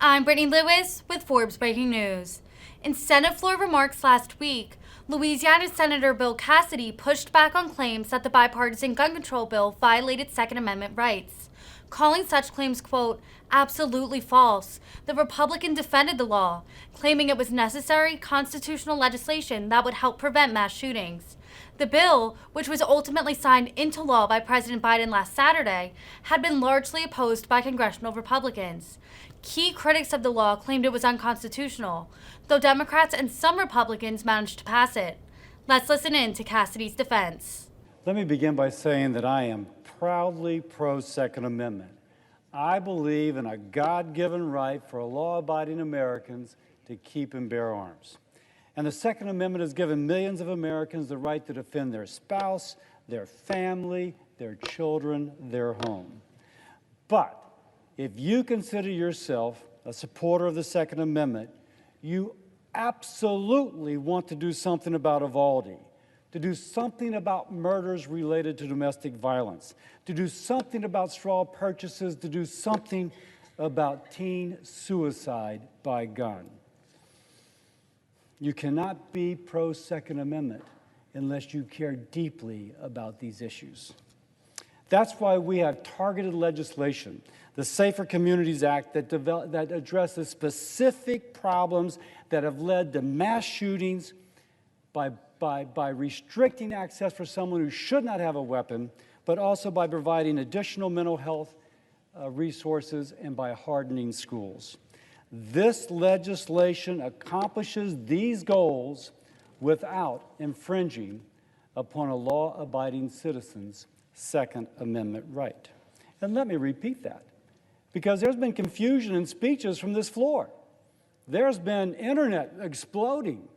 I'm Brittany Lewis with Forbes Breaking News. In Senate floor remarks last week, Louisiana Senator Bill Cassidy pushed back on claims that the bipartisan gun control bill violated Second Amendment rights, calling such claims, quote, absolutely false. The Republican defended the law, claiming it was necessary constitutional legislation that would help prevent mass shootings. The bill, which was ultimately signed into law by President Biden last Saturday, had been largely opposed by congressional Republicans. Key critics of the law claimed it was unconstitutional, though Democrats and some Republicans managed to pass it. Let's listen in to Cassidy's defense. Let me begin by saying that I am proudly pro-Second Amendment. I believe in a God-given right for law-abiding Americans to keep and bear arms. And the Second Amendment has given millions of Americans the right to defend their spouse, their family, their children, their home. But if you consider yourself a supporter of the Second Amendment, you absolutely want to do something about Uvalde, to do something about murders related to domestic violence, to do something about straw purchases, to do something about teen suicide by gun. You cannot be pro-Second Amendment unless you care deeply about these issues. That's why we have targeted legislation, the Safer Communities Act, that addresses specific problems that have led to mass shootings by restricting access for someone who should not have a weapon, but also by providing additional mental health resources and by hardening schools. This legislation accomplishes these goals without infringing upon a law-abiding citizen's Second Amendment right. And let me repeat that, because there's been confusion in speeches from this floor. There's been internet exploding.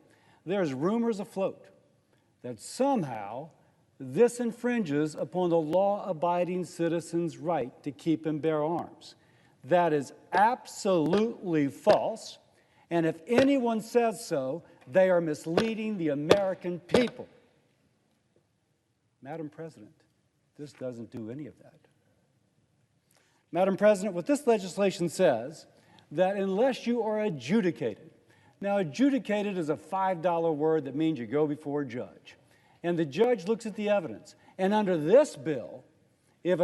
There's rumors afloat that somehow this infringes upon the law-abiding citizen's right to keep and bear arms. That is absolutely false, and if anyone says so, they are misleading the American people. Madam President, this doesn't do any of that. Madam President, what this legislation says, that unless you are adjudicated, now adjudicated is a $5 word that means you go before a judge, and the judge looks at the evidence, and under this bill, if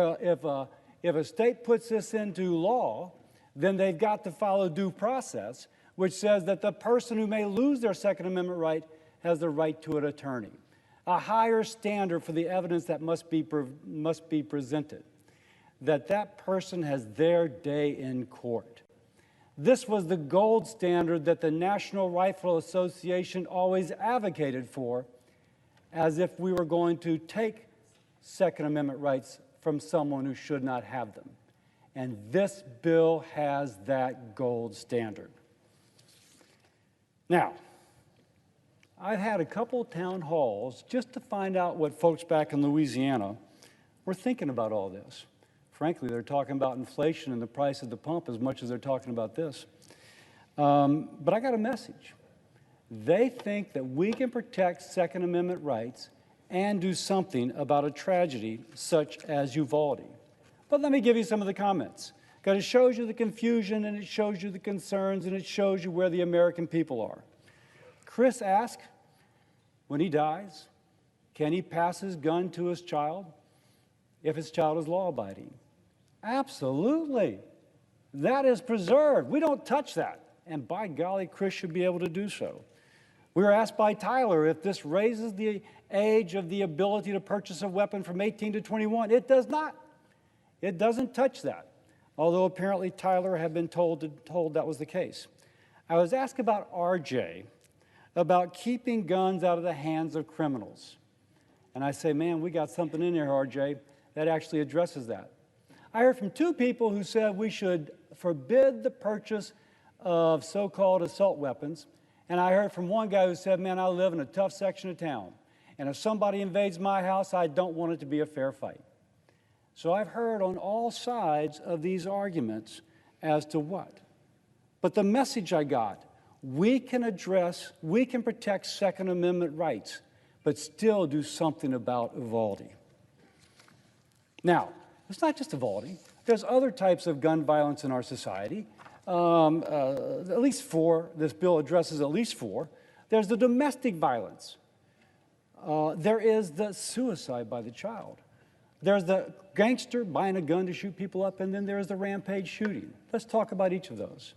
a state puts this into law, then they've got to follow due process, which says that the person who may lose their Second Amendment right has the right to an attorney, a higher standard for the evidence that must be presented, that person has their day in court. This was the gold standard that the National Rifle Association always advocated for, as if we were going to take Second Amendment rights from someone who should not have them. And this bill has that gold standard. Now, I've had a couple of town halls just to find out what folks back in Louisiana were thinking about all this. Frankly, they're talking about inflation and the price of the pump as much as they're talking about this. But I got a message. They think that we can protect Second Amendment rights and do something about a tragedy such as Uvalde. But let me give you some of the comments, because it shows you the confusion, and it shows you the concerns, and it shows you where the American people are. Chris asked, when he dies, can he pass his gun to his child if his child is law-abiding? Absolutely. That is preserved. We don't touch that. And by golly, Chris should be able to do so. We were asked by Tyler if this raises the age of the ability to purchase a weapon from 18 to 21. It does not. It doesn't touch that, although apparently Tyler had been told that was the case. I was asked about RJ, about keeping guns out of the hands of criminals. And I say, man, we got something in there, RJ, that actually addresses that. I heard from two people who said we should forbid the purchase of so-called assault weapons. And I heard from one guy who said, man, I live in a tough section of town, and if somebody invades my house, I don't want it to be a fair fight. So I've heard on all sides of these arguments as to what. But the message I got, we can protect Second Amendment rights, but still do something about Uvalde. Now, it's not just Uvalde. There's other types of gun violence in our society. At least four. This bill addresses at least four. There's the domestic violence. There is the suicide by the child. There's the gangster buying a gun to shoot people up, and then there's the rampage shooting. Let's talk about each of those.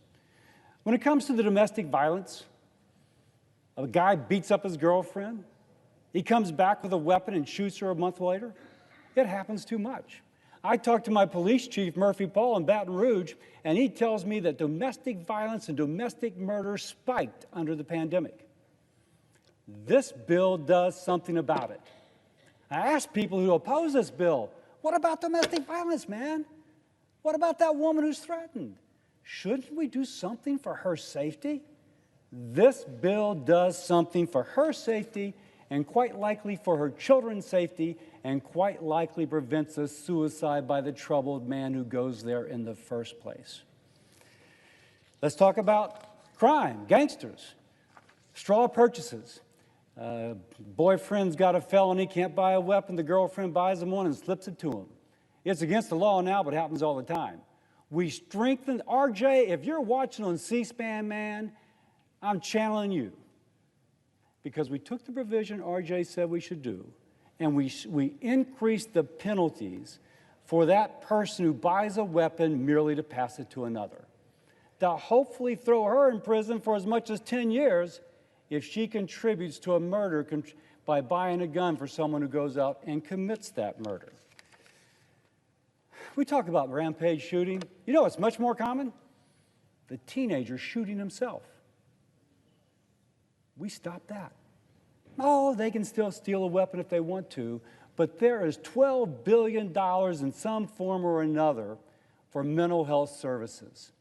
When it comes to the domestic violence, a guy beats up his girlfriend. He comes back with a weapon and shoots her a month later. It happens too much. I talked to my police chief, Murphy Paul, in Baton Rouge, and he tells me that domestic violence and domestic murder spiked under the pandemic. This bill does something about it. I asked people who oppose this bill, what about domestic violence, man? What about that woman who's threatened? Shouldn't we do something for her safety? This bill does something for her safety and quite likely for her children's safety and quite likely prevents a suicide by the troubled man who goes there in the first place. Let's talk about crime, gangsters, straw purchases. Boyfriend's got a felony, can't buy a weapon. The girlfriend buys him one and slips it to him. It's against the law now, but it happens all the time. We strengthened, RJ, if you're watching on C-SPAN, man, I'm channeling you. Because we took the provision RJ said we should do, and we increased the penalties for that person who buys a weapon merely to pass it to another. They'll hopefully throw her in prison for as much as 10 years if she contributes to a murder by buying a gun for someone who goes out and commits that murder. We talk about rampage shooting. You know what's much more common? The teenager shooting himself. We stopped that. Oh, they can still steal a weapon if they want to, but there is $12 billion in some form or another for mental health services.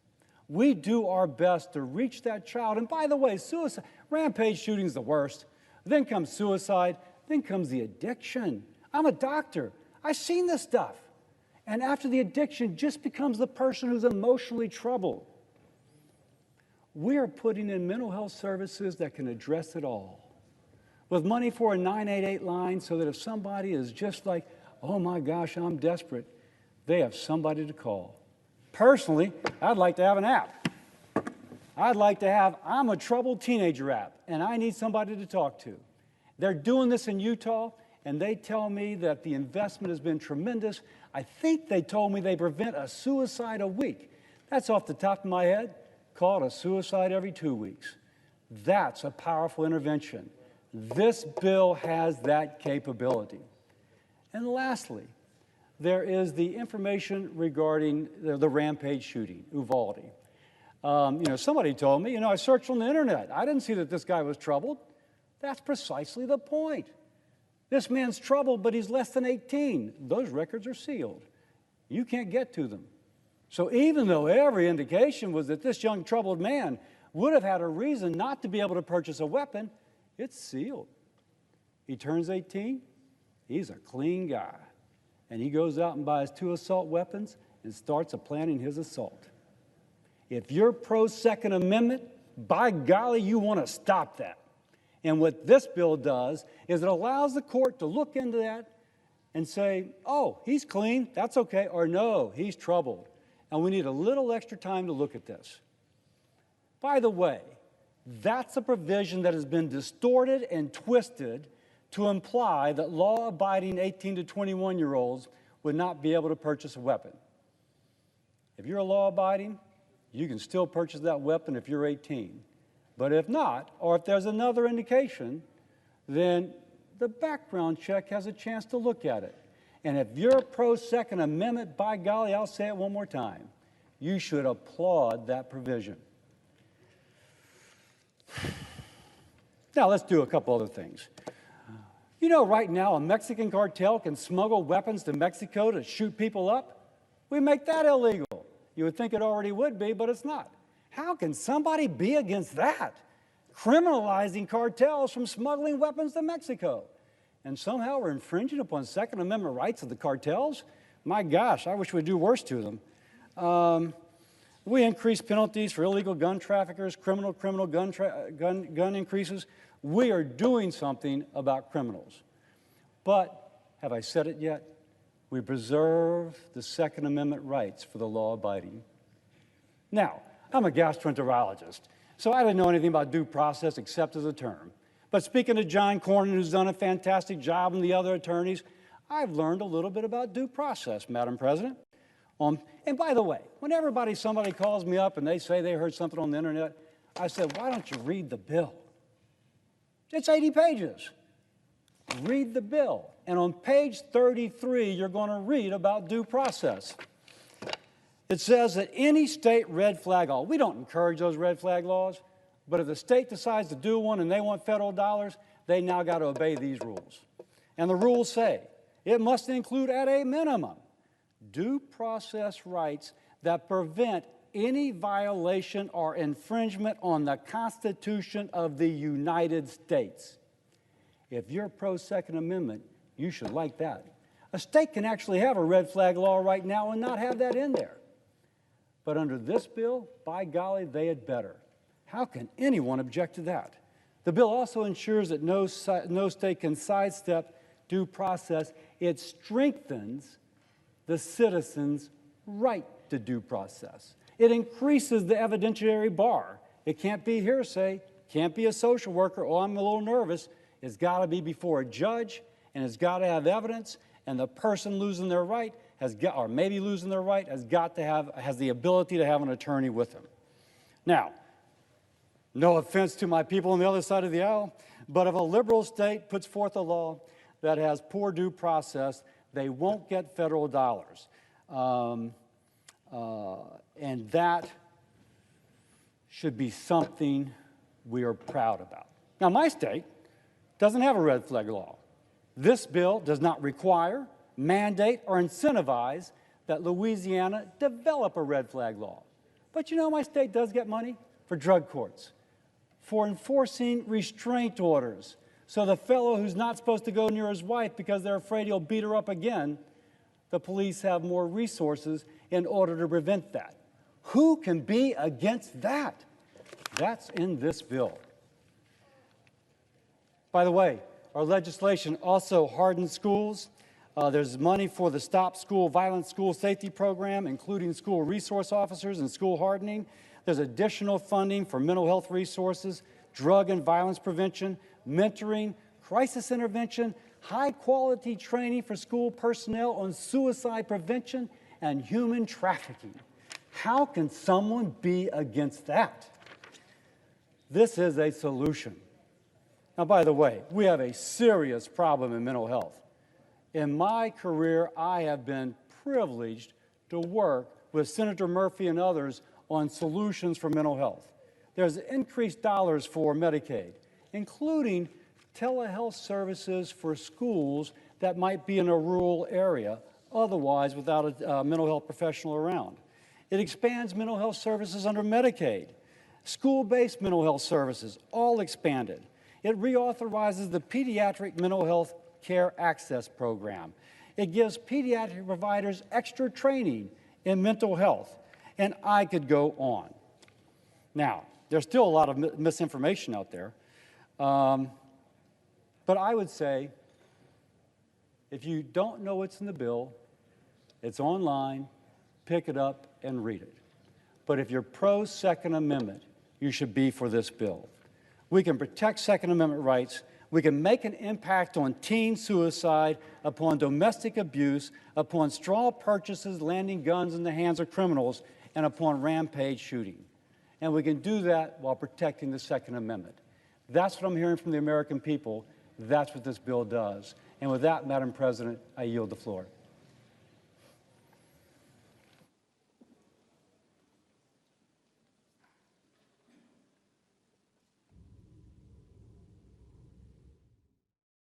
We do our best to reach that child. And by the way, suicide, rampage shooting is the worst. Then comes suicide. Then comes the addiction. I'm a doctor. I've seen this stuff. And after the addiction just becomes the person who's emotionally troubled. We are putting in mental health services that can address it all. With money for a 988 line so that if somebody is just like, oh my gosh, I'm desperate, they have somebody to call. Personally, I'd like to have an app. I'd like to have, I'm a troubled teenager app, and I need somebody to talk to. They're doing this in Utah, and they tell me that the investment has been tremendous. I think they told me they prevent a suicide a week. That's off the top of my head. Call it a suicide every 2 weeks. That's a powerful intervention. This bill has that capability. And lastly, there is the information regarding the rampage shooting, Uvalde. Somebody told me, I searched on the internet. I didn't see that this guy was troubled. That's precisely the point. This man's troubled, but he's less than 18. Those records are sealed. You can't get to them. So even though every indication was that this young troubled man would have had a reason not to be able to purchase a weapon, it's sealed. He turns 18, he's a clean guy. And he goes out and buys 2 assault weapons and starts planning his assault. If you're pro-Second Amendment, by golly, you want to stop that. And what this bill does is it allows the court to look into that and say, oh, he's clean, that's okay, or no, he's troubled. And we need a little extra time to look at this. By the way, that's a provision that has been distorted and twisted to imply that law-abiding 18 to 21-year-olds would not be able to purchase a weapon. If you're a law-abiding, you can still purchase that weapon if you're 18. But if not, or if there's another indication, then the background check has a chance to look at it. And if you're pro-Second Amendment, by golly, I'll say it one more time, you should applaud that provision. Now, let's do a couple other things. Right now, a Mexican cartel can smuggle weapons to Mexico to shoot people up. We make that illegal. You would think it already would be, but it's not. How can somebody be against that? Criminalizing cartels from smuggling weapons to Mexico. And somehow we're infringing upon Second Amendment rights of the cartels? My gosh, I wish we'd do worse to them. We increase penalties for illegal gun traffickers, criminal gun increases. We are doing something about criminals. But, have I said it yet? We preserve the Second Amendment rights for the law-abiding. Now, I'm a gastroenterologist, so I didn't know anything about due process except as a term. But speaking to John Cornyn, who's done a fantastic job, and the other attorneys, I've learned a little bit about due process, Madam President. And by the way, when somebody calls me up and they say they heard something on the internet, I said, why don't you read the bill? It's 80 pages. Read the bill. And on page 33, you're going to read about due process. It says that any state red flag law, we don't encourage those red flag laws, but if the state decides to do one and they want federal dollars, they now got to obey these rules. And the rules say it must include at a minimum due process rights that prevent any violation or infringement on the Constitution of the United States. If you're pro-Second Amendment, you should like that. A state can actually have a red flag law right now and not have that in there. But under this bill, by golly, they had better. How can anyone object to that? The bill also ensures that no state can sidestep due process. It strengthens the citizens' right to due process. It increases the evidentiary bar. It can't be hearsay, can't be a social worker, oh, I'm a little nervous. It's got to be before a judge, and it's got to have evidence, and the person losing their right has got, or maybe losing their right, has the ability to have an attorney with them. Now, no offense to my people on the other side of the aisle, but if a liberal state puts forth a law that has poor due process, they won't get federal dollars. And that should be something we are proud about. Now, my state doesn't have a red flag law. This bill does not require, mandate, or incentivize that Louisiana develop a red flag law. But you know, my state does get money for drug courts, for enforcing restraint orders. So the fellow who's not supposed to go near his wife because they're afraid he'll beat her up again, the police have more resources in order to prevent that. Who can be against that? That's in this bill. By the way, our legislation also hardens schools. There's money for the Stop School Violence School Safety Program, including school resource officers and school hardening. There's additional funding for mental health resources, drug and violence prevention, mentoring, crisis intervention, high-quality training for school personnel on suicide prevention and human trafficking. How can someone be against that? This is a solution. Now, by the way, we have a serious problem in mental health. In my career, I have been privileged to work with Senator Murphy and others on solutions for mental health. There's increased dollars for Medicaid, including telehealth services for schools that might be in a rural area, otherwise without a mental health professional around. It expands mental health services under Medicaid. School-based mental health services, all expanded. It reauthorizes the Pediatric Mental Health Care Access Program. It gives pediatric providers extra training in mental health, and I could go on. Now, there's still a lot of misinformation out there, but I would say if you don't know what's in the bill, it's online, pick it up and read it. But if you're pro-Second Amendment, you should be for this bill. We can protect Second Amendment rights. We can make an impact on teen suicide, upon domestic abuse, upon straw purchases landing guns in the hands of criminals, and upon rampage shooting. And we can do that while protecting the Second Amendment. That's what I'm hearing from the American people. That's what this bill does. And with that, Madam President, I yield the floor.